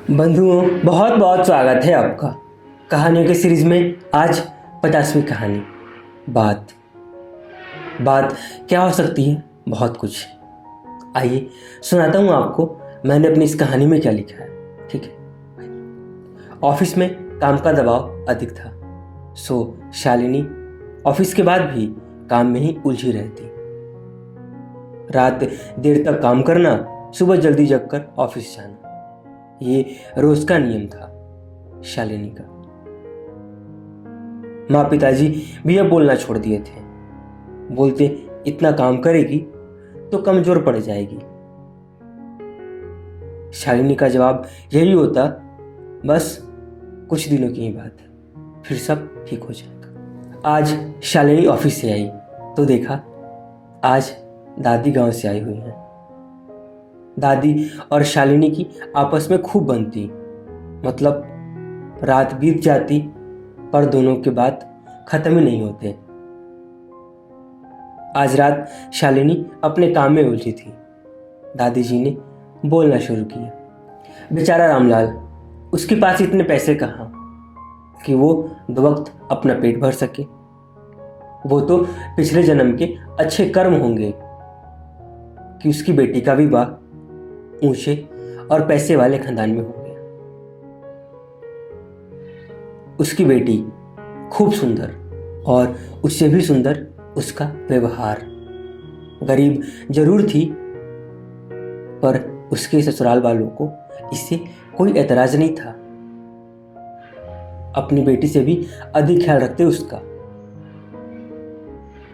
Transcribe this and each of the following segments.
बंधुओं, बहुत बहुत स्वागत है आपका कहानियों के सीरीज में। आज 50वीं कहानी। बात बात क्या हो सकती है? बहुत कुछ। आइए सुनाता हूँ आपको मैंने अपनी इस कहानी में क्या लिखा है। ठीक है। ऑफिस में काम का दबाव अधिक था, सो शालिनी ऑफिस के बाद भी काम में ही उलझी रहती। रात देर तक काम करना, सुबह जल्दी जगकर ऑफिस जाना, ये रोज का नियम था शालिनी का। माँ पिताजी भी अब बोलना छोड़ दिए थे। बोलते इतना काम करेगी तो कमजोर पड़ जाएगी। शालिनी का जवाब यही होता, बस कुछ दिनों की ही बात है, फिर सब ठीक हो जाएगा। आज शालिनी ऑफिस से आई तो देखा आज दादी गांव से आई हुई हैं। दादी और शालिनी की आपस में खूब बनती, मतलब रात बीत जाती पर दोनों के बात खत्म ही नहीं होते। आज रात शालिनी अपने काम में उलझी थी। दादी जी ने बोलना शुरू किया, बेचारा रामलाल, उसके पास इतने पैसे कहाँ कि वो दो वक्त अपना पेट भर सके। वो तो पिछले जन्म के अच्छे कर्म होंगे कि उसकी बेटी का विवाह ऊंचे और पैसे वाले खानदान में हो गया। उसकी बेटी खूब सुंदर और उससे भी सुंदर उसका व्यवहार। गरीब जरूर थी पर उसके ससुराल वालों को इससे कोई एतराज नहीं था। अपनी बेटी से भी अधिक ख्याल रखते उसका।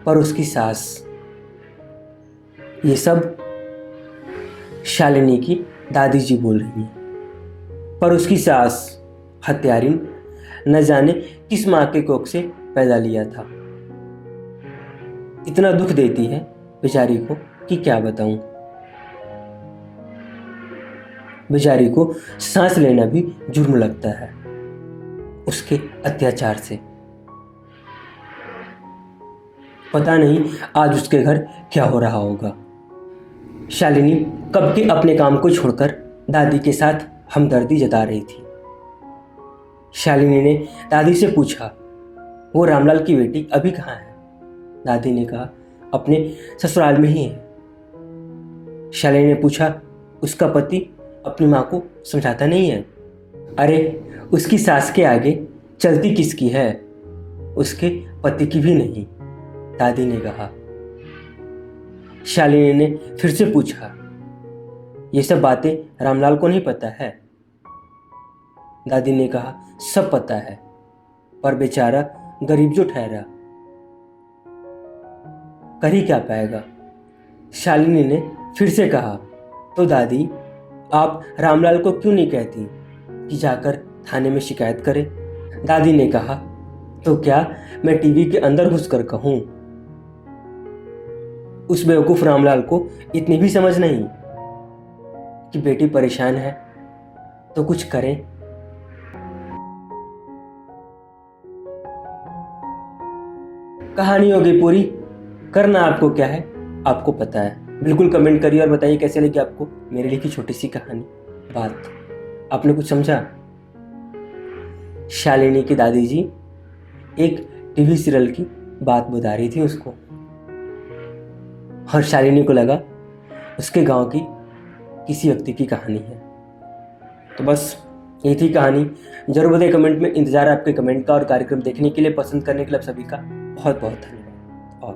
पर उसकी सास, ये सब शालिनी की दादी जी बोल रही हैं। पर उसकी सास हत्यारिन न जाने किस माँ के कोख से पैदा लिया था। इतना दुख देती है बेचारी को कि क्या बताऊं। बेचारी को सांस लेना भी जुर्म लगता है उसके अत्याचार से। पता नहीं आज उसके घर क्या हो रहा होगा। शालिनी कब के अपने काम को छोड़कर दादी के साथ हमदर्दी जता रही थी। शालिनी ने दादी से पूछा, वो रामलाल की बेटी अभी कहाँ है? दादी ने कहा, अपने ससुराल में ही है। शालिनी ने पूछा, उसका पति अपनी माँ को समझाता नहीं है? अरे उसकी सास के आगे चलती किसकी है, उसके पति की भी नहीं, दादी ने कहा। शालिनी ने फिर से पूछा, ये सब बातें रामलाल को नहीं पता है? दादी ने कहा, सब पता है, पर बेचारा गरीब जो ठहरा, कर ही क्या पाएगा। शालिनी ने फिर से कहा, तो दादी आप रामलाल को क्यों नहीं कहती कि जाकर थाने में शिकायत करे? दादी ने कहा, तो क्या मैं टीवी के अंदर घुसकर कहूं? उस बेवकूफ रामलाल को इतनी भी समझ नहीं कि बेटी परेशान है तो कुछ करें। कहानी हो गई पूरी। करना आपको क्या है, आपको पता है। बिल्कुल कमेंट करिए और बताइए कैसे लगी आपको मेरी लिखी छोटी सी कहानी। बात आपने कुछ समझा? शालिनी की दादी जी एक टीवी सीरियल की बात बता रही थी उसको, और शालिनी को लगा उसके गांव की किसी व्यक्ति की कहानी है। तो बस यही थी कहानी। जरूर बताइए कमेंट में। इंतजार है आपके कमेंट का और कार्यक्रम देखने के लिए, पसंद करने के लिए आप सभी का बहुत बहुत धन्यवाद। और